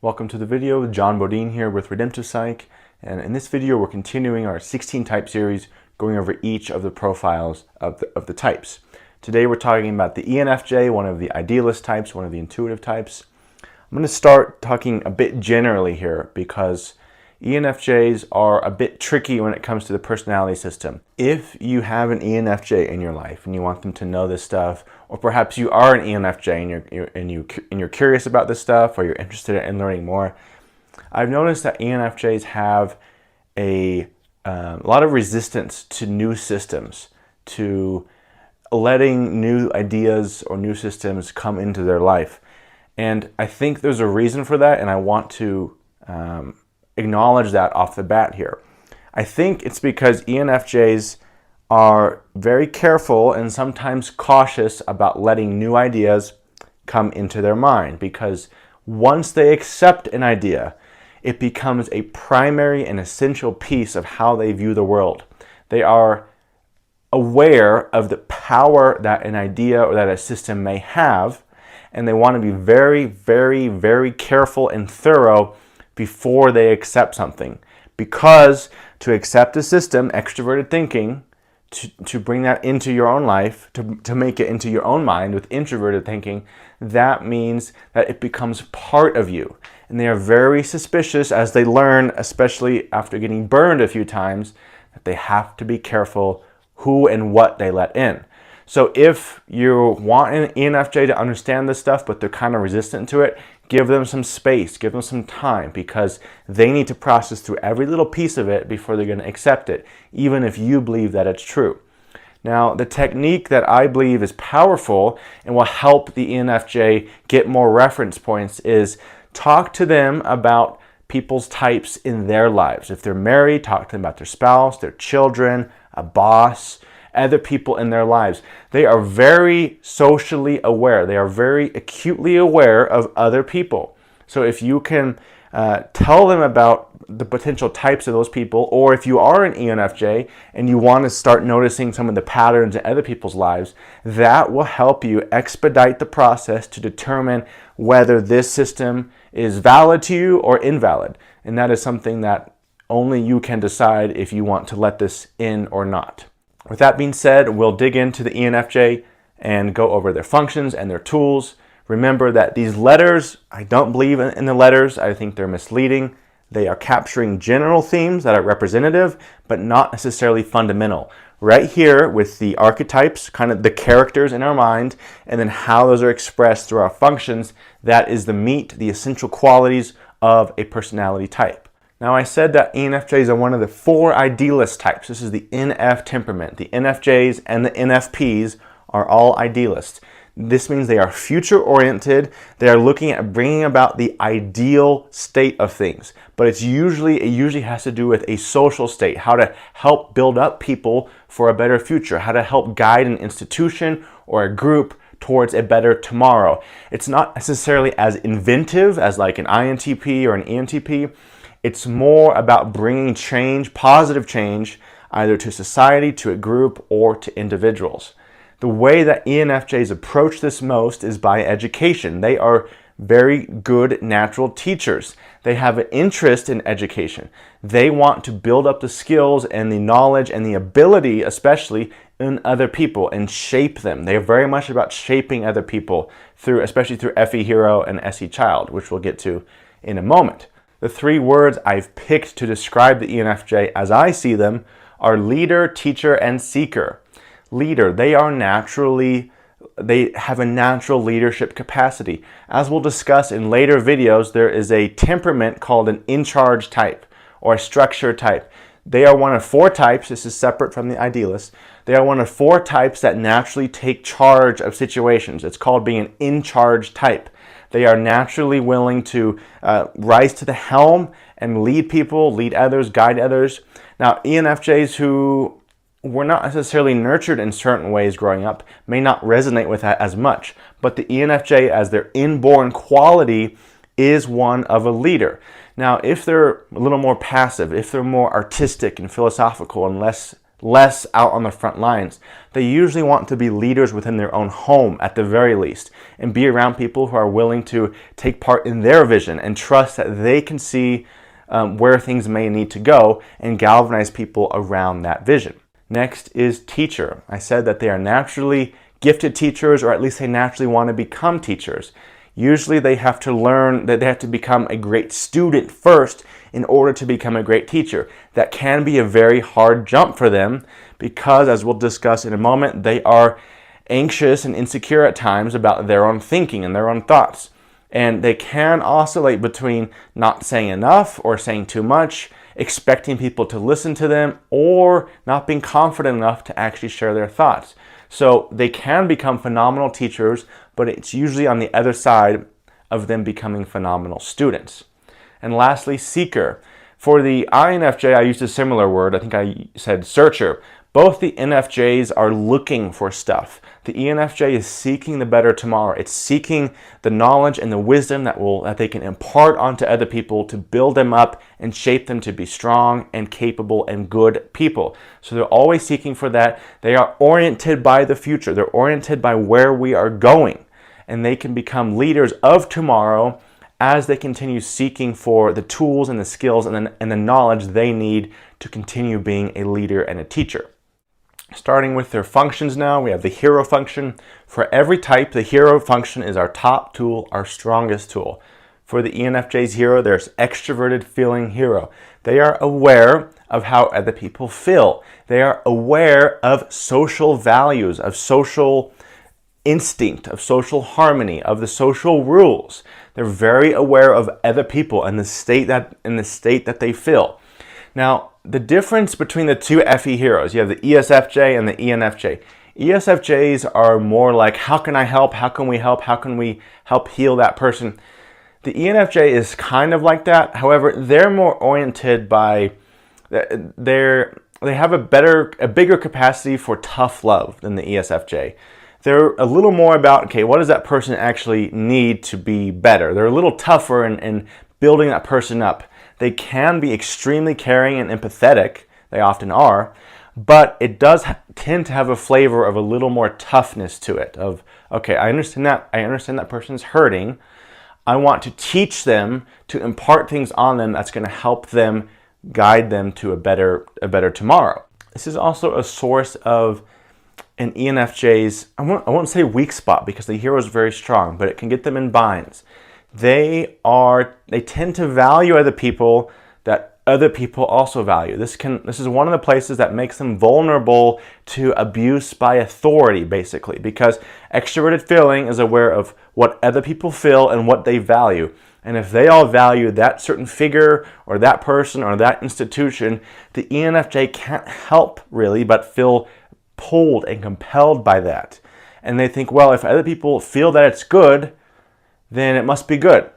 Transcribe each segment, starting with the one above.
Welcome to the video. John Bodine here with Redemptive Psych, and in this video we're continuing our 16 type series, going over each of the profiles of the types. Today we're talking about the ENFJ, one of the idealist types, one of the intuitive types. I'm going to start talking a bit generally here because ENFJs are a bit tricky when it comes to the personality system. If you have an ENFJ in your life and you want them to know this stuff, or perhaps you are an ENFJ and you're curious about this stuff, or you're interested in learning more, I've noticed that ENFJs have a lot of resistance to new systems, to letting new ideas or new systems come into their life. And I think there's a reason for that, and I want to acknowledge that off the bat here. I think it's because ENFJs are very careful and sometimes cautious about letting new ideas come into their mind, because once they accept an idea, it becomes a primary and essential piece of how they view the world. They are aware of the power that an idea or that a system may have, and they want to be very, very, very careful and thorough before they accept something. Because to accept a system, extroverted thinking, to bring that into your own life, to make it into your own mind with introverted thinking, that means that it becomes part of you. And they are very suspicious as they learn, especially after getting burned a few times, that they have to be careful who and what they let in. So if you want an ENFJ to understand this stuff, but they're kind of resistant to it, give them some space, give them some time, because they need to process through every little piece of it before they're going to accept it, even if you believe that it's true. Now, the technique that I believe is powerful and will help the ENFJ get more reference points is talk to them about people's types in their lives. If they're married, talk to them about their spouse, their children, a boss, other people in their lives. They are very socially aware. They are very acutely aware of other people. So if you can tell them about the potential types of those people, or if you are an ENFJ and you want to start noticing some of the patterns in other people's lives, that will help you expedite the process to determine whether this system is valid to you or invalid. And that is something that only you can decide if you want to let this in or not. With that being said, we'll dig into the ENFJ and go over their functions and their tools. Remember that these letters, I don't believe in the letters. I think they're misleading. They are capturing general themes that are representative, but not necessarily fundamental. Right here with the archetypes, kind of the characters in our mind, and then how those are expressed through our functions, that is the meat, the essential qualities of a personality type. Now, I said that ENFJs are one of the 4 idealist types. This is the NF temperament. The NFJs and the NFPs are all idealists. This means they are future-oriented. They are looking at bringing about the ideal state of things. But it usually has to do with a social state, how to help build up people for a better future, how to help guide an institution or a group towards a better tomorrow. It's not necessarily as inventive as like an INTP or an ENTP. It's more about bringing change, positive change, either to society, to a group, or to individuals. The way that ENFJs approach this most is by education. They are very good natural teachers. They have an interest in education. They want to build up the skills and the knowledge and the ability, especially in other people, and shape them. They are very much about shaping other people, especially through FE Hero and SE Child, which we'll get to in a moment. The 3 words I've picked to describe the ENFJ as I see them are leader, teacher, and seeker. Leader, they have a natural leadership capacity. As we'll discuss in later videos, there is a temperament called an in-charge type or a structure type. They are one of 4 types. This is separate from the idealists. They are one of 4 types that naturally take charge of situations. It's called being an in-charge type. They are naturally willing to rise to the helm and lead people, lead others, guide others. Now, ENFJs who were not necessarily nurtured in certain ways growing up may not resonate with that as much, but the ENFJ as their inborn quality is one of a leader. Now, if they're a little more passive, if they're more artistic and philosophical and less out on the front lines, they usually want to be leaders within their own home at the very least, and be around people who are willing to take part in their vision and trust that they can see where things may need to go and galvanize people around that vision. Next is teacher. I said that they are naturally gifted teachers, or at least they naturally want to become teachers. Usually they have to learn that they have to become a great student first in order to become a great teacher. That can be a very hard jump for them because, as we'll discuss in a moment, they are anxious and insecure at times about their own thinking and their own thoughts. And they can oscillate between not saying enough or saying too much, expecting people to listen to them, or not being confident enough to actually share their thoughts. So they can become phenomenal teachers, but it's usually on the other side of them becoming phenomenal students. And lastly, seeker. For the INFJ, I used a similar word. I think I said searcher. Both the NFJs are looking for stuff. The ENFJ is seeking the better tomorrow. It's seeking the knowledge and the wisdom that they can impart onto other people to build them up and shape them to be strong and capable and good people. So they're always seeking for that. They are oriented by the future. They're oriented by where we are going. And they can become leaders of tomorrow as they continue seeking for the tools and the skills and the knowledge they need to continue being a leader and a teacher. Starting with their functions now, we have the hero function. For every type, the hero function is our top tool, our strongest tool. For the ENFJ's hero, there's extroverted feeling hero. They are aware of how other people feel. They are aware of social values, of social instinct, of social harmony, of the social rules. They're very aware of other people and the state that they feel. Now, the difference between the two FE heroes, you have the ESFJ and the ENFJ. ESFJs are more like, how can I help? How can we help? How can we help heal that person? The ENFJ is kind of like that. However, they're more oriented by, they have a bigger capacity for tough love than the ESFJ. They're a little more about, okay, what does that person actually need to be better? They're a little tougher in building that person up. They can be extremely caring and empathetic. They often are. But it does tend to have a flavor of a little more toughness to it. Of, okay, I understand that person's hurting. I want to teach them, to impart things on them that's going to help them, guide them to a better tomorrow. This is also a source of an ENFJ's, I won't say weak spot because the hero is very strong, but it can get them in binds. They tend to value other people that other people also value. This is one of the places that makes them vulnerable to abuse by authority, basically, because extroverted feeling is aware of what other people feel and what they value. And if they all value that certain figure or that person or that institution, the ENFJ can't help really but feel pulled and compelled by that. And they think, well, if other people feel that it's good, then it must be good.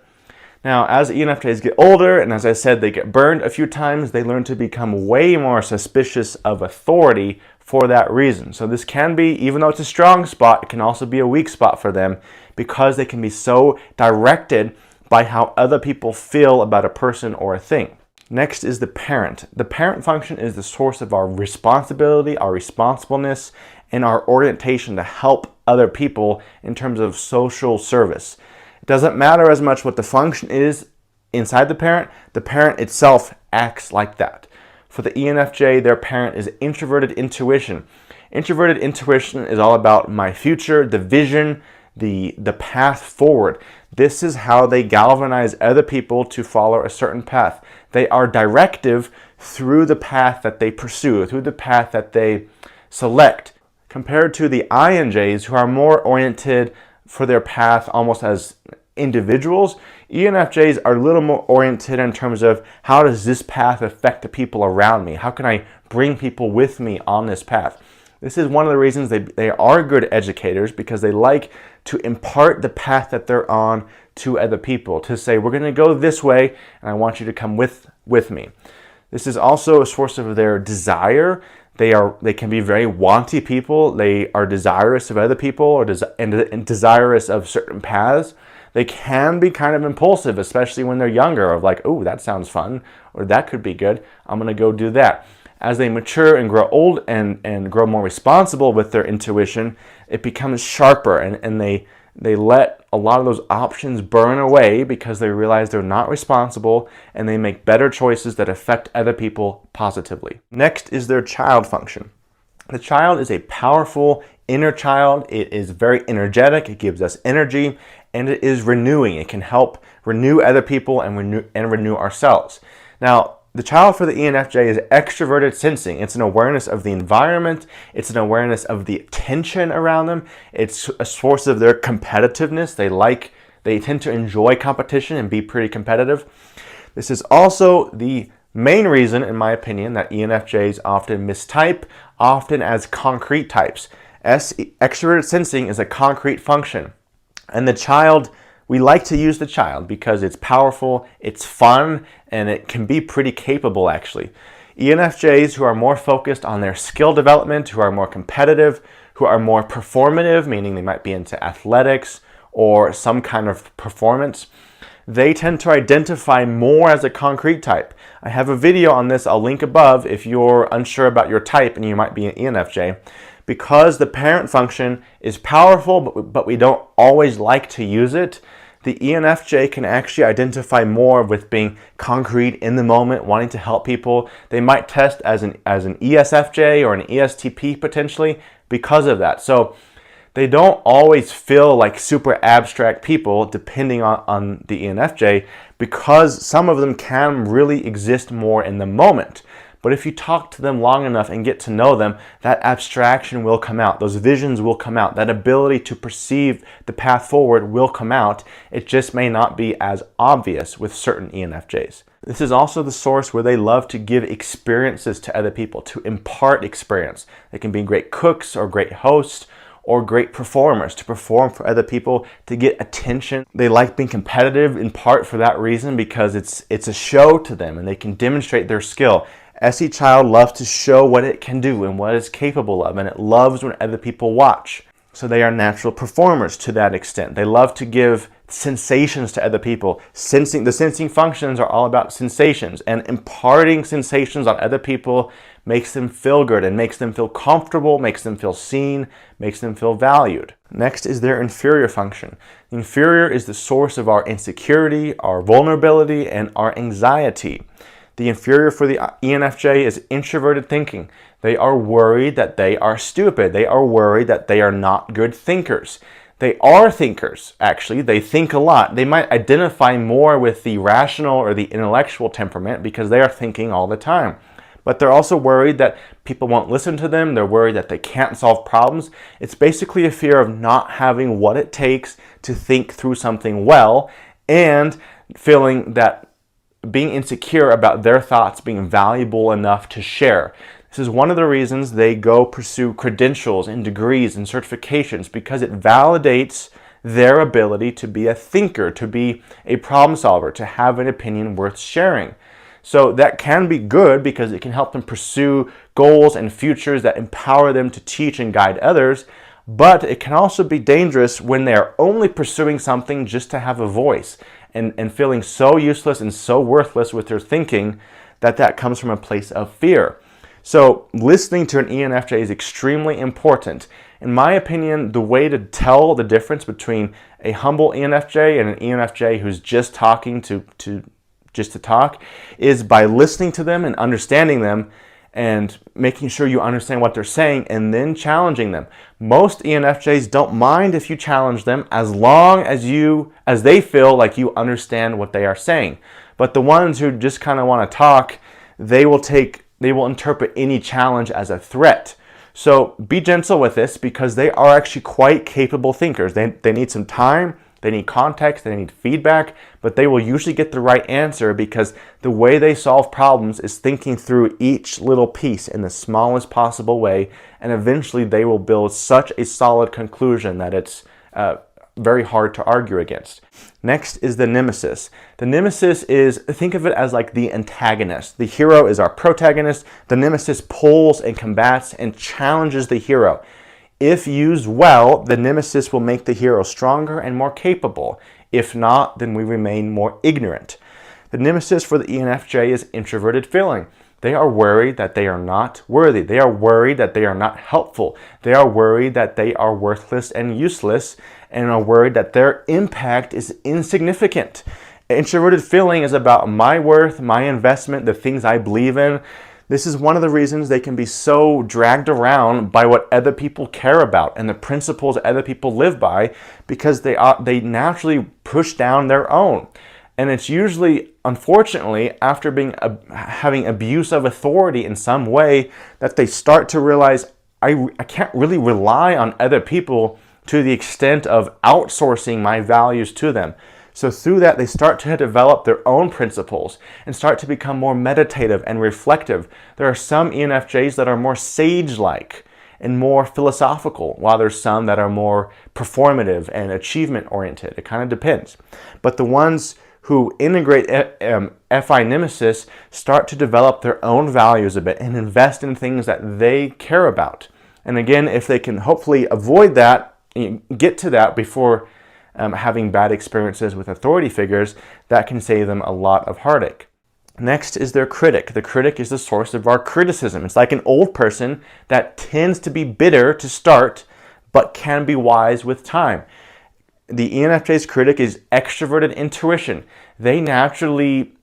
Now, as ENFJs get older, and as I said, they get burned a few times, they learn to become way more suspicious of authority for that reason. So this can be, even though it's a strong spot, it can also be a weak spot for them because they can be so directed by how other people feel about a person or a thing. Next is the parent. The parent function is the source of our responsibility, our responsibleness, and our orientation to help other people in terms of social service. It doesn't matter as much what the function is inside the parent itself acts like that. For the ENFJ, their parent is introverted intuition. Introverted intuition is all about my future, the vision, the path forward. This is how they galvanize other people to follow a certain path. They are directive through the path that they pursue, through the path that they select, compared to the INJs, who are more oriented for their path almost as individuals. ENFJs are a little more oriented in terms of, how does this path affect the people around me? How can I bring people with me on this path? This is one of the reasons they are good educators, because they like to impart the path that they're on to other people, to say, we're going to go this way and I want you to come with me. This is also a source of their desire. They can be very wanty people. They are desirous of other people and desirous of certain paths. They can be kind of impulsive, especially when they're younger, of like, oh, that sounds fun, or that could be good, I'm going to go do that. As they mature and grow old and grow more responsible with their intuition, it becomes sharper, and they let a lot of those options burn away because they realize they're not responsible, and they make better choices that affect other people positively. Next is their child function. The child is a powerful inner child. It is very energetic. It gives us energy, and it is renewing. It can help renew other people and renew ourselves. Now, the child for the ENFJ is extroverted sensing. It's an awareness of the environment. It's an awareness of the tension around them. It's a source of their competitiveness. They tend to enjoy competition and be pretty competitive. This is also the main reason, in my opinion, that ENFJs often mistype, often as concrete types. Extroverted sensing is a concrete function. And the child, we like to use the child because it's powerful, it's fun, and it can be pretty capable, actually. ENFJs who are more focused on their skill development, who are more competitive, who are more performative, meaning they might be into athletics or some kind of performance, they tend to identify more as a concrete type. I have a video on this I'll link above if you're unsure about your type and you might be an ENFJ. Because the parent function is powerful, but we don't always like to use it, the ENFJ can actually identify more with being concrete in the moment, wanting to help people. They might test as an ESFJ or an ESTP potentially because of that. So they don't always feel like super abstract people depending on the ENFJ, because some of them can really exist more in the moment. But if you talk to them long enough and get to know them, that abstraction will come out. Those visions will come out. That ability to perceive the path forward will come out. It just may not be as obvious with certain ENFJs. This is also the source where they love to give experiences to other people, to impart experience. They can be great cooks or great hosts or great performers, to perform for other people, to get attention. They like being competitive in part for that reason, because it's a show to them and they can demonstrate their skill. SE child loves to show what it can do and what it's capable of, and it loves when other people watch. So they are natural performers to that extent. They love to give sensations to other people. The sensing functions are all about sensations, and imparting sensations on other people makes them feel good and makes them feel comfortable, makes them feel seen, makes them feel valued. Next is their inferior function. The inferior is the source of our insecurity, our vulnerability, and our anxiety. The inferior for the ENFJ is introverted thinking. They are worried that they are stupid. They are worried that they are not good thinkers. They are thinkers, actually. They think a lot. They might identify more with the rational or the intellectual temperament because they are thinking all the time. But they're also worried that people won't listen to them. They're worried that they can't solve problems. It's basically a fear of not having what it takes to think through something well, and feeling that being insecure about their thoughts being valuable enough to share. This is one of the reasons they go pursue credentials and degrees and certifications, because it validates their ability to be a thinker, to be a problem solver, to have an opinion worth sharing. So that can be good because it can help them pursue goals and futures that empower them to teach and guide others. But it can also be dangerous when they're only pursuing something just to have a voice, and feeling so useless and so worthless with their thinking that comes from a place of fear. So listening to an ENFJ is extremely important. In my opinion, the way to tell the difference between a humble ENFJ and an ENFJ who's just talking to talk is by listening to them and understanding them, and making sure you understand what they're saying, and then challenging them. Most ENFJs don't mind if you challenge them as long as they feel like you understand what they are saying. But the ones who just kind of want to talk, they will interpret any challenge as a threat. So be gentle with this, because they are actually quite capable thinkers. They need some time. They need context, they need feedback, but they will usually get the right answer because the way they solve problems is thinking through each little piece in the smallest possible way, and eventually they will build such a solid conclusion that it's very hard to argue against. Next is the Nemesis. The Nemesis is, think of it as like the antagonist. The hero is our protagonist. The Nemesis pulls and combats and challenges the hero. If used well, the Nemesis will make the hero stronger and more capable. If not, then we remain more ignorant. The Nemesis for the ENFJ is introverted feeling. They are worried that they are not worthy. They are worried that they are not helpful. They are worried that they are worthless and useless, and are worried that their impact is insignificant. Introverted feeling is about my worth, my investment, the things I believe in. This is one of the reasons they can be so dragged around by what other people care about and the principles other people live by, because they naturally push down their own. And it's usually, unfortunately, after having abuse of authority in some way, that they start to realize, I can't really rely on other people to the extent of outsourcing my values to them. So through that, they start to develop their own principles and start to become more meditative and reflective. There are some ENFJs that are more sage-like and more philosophical, while there's some that are more performative and achievement-oriented. It kind of depends. But the ones who integrate FI Nemesis start to develop their own values a bit and invest in things that they care about. And again, if they can hopefully avoid that, get to that before having bad experiences with authority figures, that can save them a lot of heartache. Next is their critic. The critic is the source of our criticism. It's like an old person that tends to be bitter to start, but can be wise with time. The ENFJ's critic is extroverted intuition. They naturally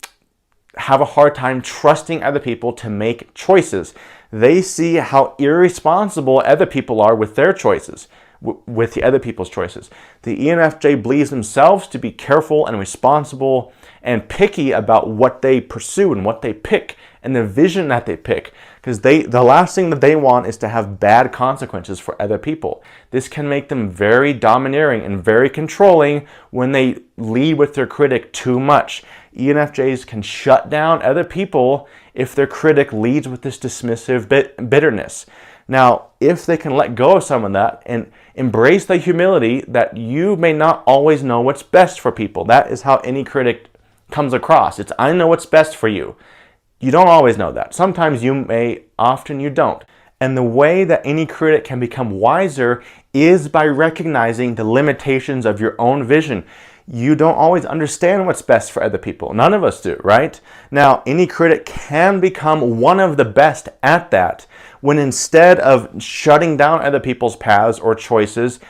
have a hard time trusting other people to make choices. They see how irresponsible other people are with their choices, with the other people's choices. The ENFJ believes themselves to be careful and responsible and picky about what they pursue and what they pick and the vision that they pick, because the last thing that they want is to have bad consequences for other people. This can make them very domineering and very controlling when they lead with their critic too much. ENFJs can shut down other people if their critic leads with this dismissive bitterness. Now, if they can let go of some of that and embrace the humility that you may not always know what's best for people. That is how any critic comes across. It's, I know what's best for you. You don't always know that. Sometimes you may, often you don't. And the way that any critic can become wiser is by recognizing the limitations of your own vision. You don't always understand what's best for other people. None of us do, right? Now, any critic can become one of the best at that when, instead of shutting down other people's paths or choices,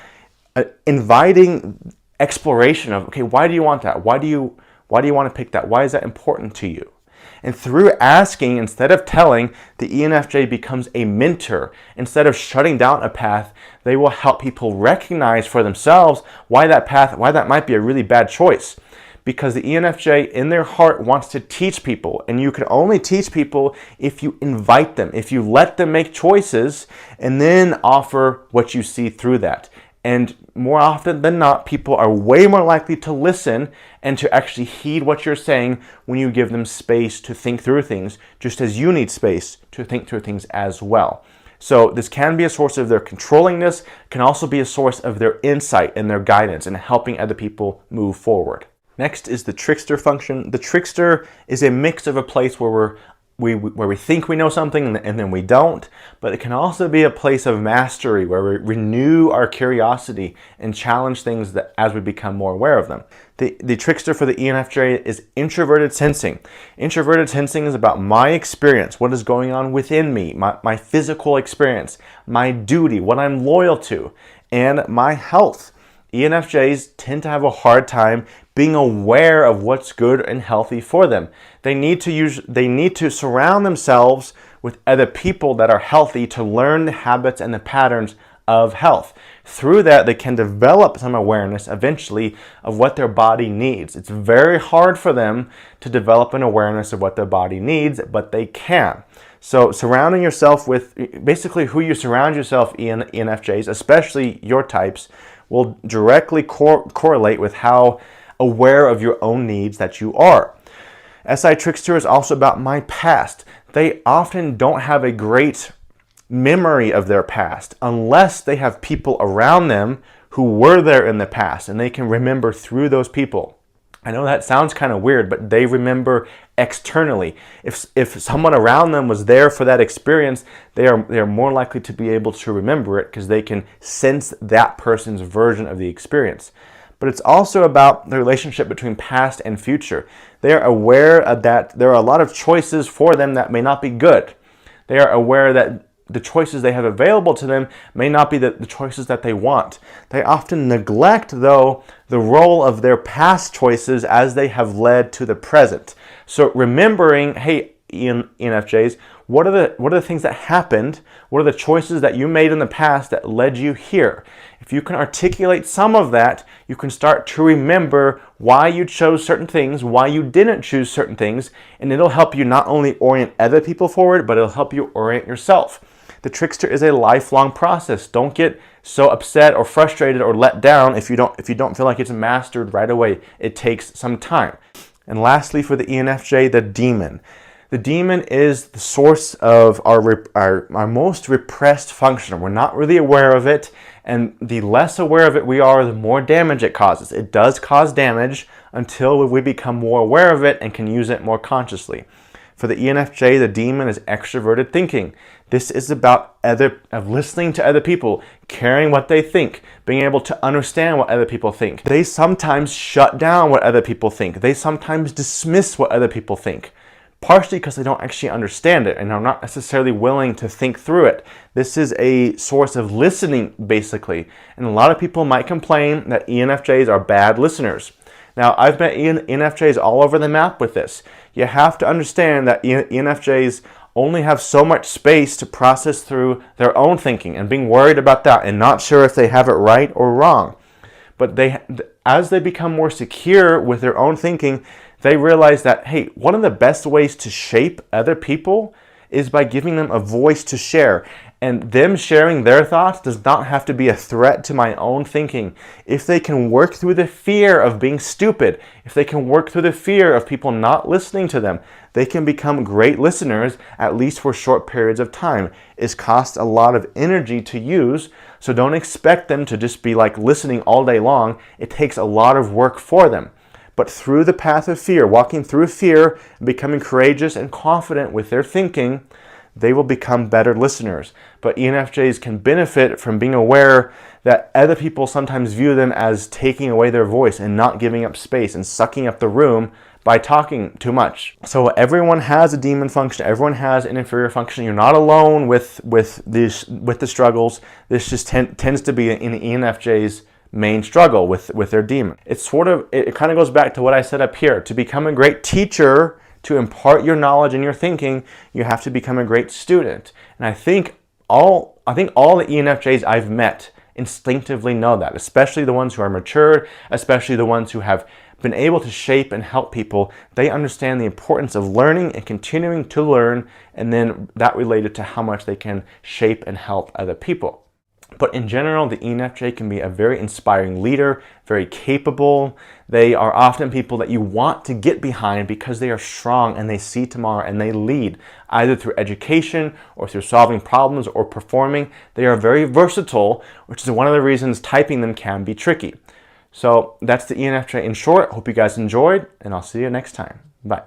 inviting exploration of, okay, why do you want that? Why do you want to pick that? Why is that important to you? And through asking, instead of telling, the ENFJ becomes a mentor. Instead of shutting down a path, they will help people recognize for themselves why that might be a really bad choice. Because the ENFJ in their heart wants to teach people, and you can only teach people if you invite them, if you let them make choices and then offer what you see through that. And more often than not, people are way more likely to listen and to actually heed what you're saying when you give them space to think through things, just as you need space to think through things as well. So this can be a source of their controllingness, can also be a source of their insight and their guidance and helping other people move forward. Next is the trickster function. The trickster is a mix of a place where we think we know something and then we don't, but it can also be a place of mastery where we renew our curiosity and challenge things as we become more aware of them. The trickster for the ENFJ is introverted sensing. Introverted sensing is about my experience, what is going on within me, my physical experience, my duty, what I'm loyal to, and my health. ENFJs tend to have a hard time being aware of what's good and healthy for them. They need to surround themselves with other people that are healthy to learn the habits and the patterns of health. Through that, they can develop some awareness eventually of what their body needs. It's very hard for them to develop an awareness of what their body needs, but they can. So surrounding yourself with, basically who you surround yourself in, ENFJs, especially your types, will directly correlate with how aware of your own needs that you are. SI Trickster is also about my past. They often don't have a great memory of their past unless they have people around them who were there in the past and they can remember through those people. I know that sounds kind of weird, but they remember externally. If someone around them was there for that experience, they are more likely to be able to remember it because they can sense that person's version of the experience. But it's also about the relationship between past and future. They are aware of that there are a lot of choices for them that may not be good. They are aware that the choices they have available to them may not be the choices that they want. They often neglect, though, the role of their past choices as they have led to the present. So remembering, hey, ENFJs, what are the things that happened? What are the choices that you made in the past that led you here? If you can articulate some of that, you can start to remember why you chose certain things, why you didn't choose certain things, and it'll help you not only orient other people forward, but it'll help you orient yourself. The Trickster is a lifelong process. Don't get so upset or frustrated or let down if you don't feel like it's mastered right away. It takes some time. And lastly, for the ENFJ, the demon. The demon is the source of our most repressed function. We're not really aware of it, and the less aware of it we are, the more damage it causes. It does cause damage until we become more aware of it and can use it more consciously. For the ENFJ, the demon is extroverted thinking. This is about listening to other people, caring what they think, being able to understand what other people think. They sometimes shut down what other people think. They sometimes dismiss what other people think, partially because they don't actually understand it and are not necessarily willing to think through it. This is a source of listening, basically. And a lot of people might complain that ENFJs are bad listeners. Now, I've met ENFJs all over the map with this. You have to understand that ENFJs only have so much space to process through their own thinking and being worried about that and not sure if they have it right or wrong. But as they become more secure with their own thinking, they realize that, hey, one of the best ways to shape other people is by giving them a voice to share. And them sharing their thoughts does not have to be a threat to my own thinking. If they can work through the fear of being stupid, if they can work through the fear of people not listening to them, they can become great listeners, at least for short periods of time. It costs a lot of energy to use, so don't expect them to just be like listening all day long. It takes a lot of work for them. But through the path of fear, walking through fear, becoming courageous and confident with their thinking, they will become better listeners. But ENFJs can benefit from being aware that other people sometimes view them as taking away their voice and not giving up space and sucking up the room by talking too much. So everyone has a demon function. Everyone has an inferior function. You're not alone with the struggles. This just tends to be in ENFJ's main struggle with their demon. It kind of goes back to what I said up here. To become a great teacher, to impart your knowledge and your thinking, you have to become a great student. And I think all the ENFJs I've met instinctively know that, especially the ones who are mature, especially the ones who have been able to shape and help people. They understand the importance of learning and continuing to learn, and then that related to how much they can shape and help other people. But in general, the ENFJ can be a very inspiring leader, very capable. They are often people that you want to get behind because they are strong and they see tomorrow and they lead, either through education or through solving problems or performing. They are very versatile, which is one of the reasons typing them can be tricky. So that's the ENFJ in short. Hope you guys enjoyed, and I'll see you next time. Bye.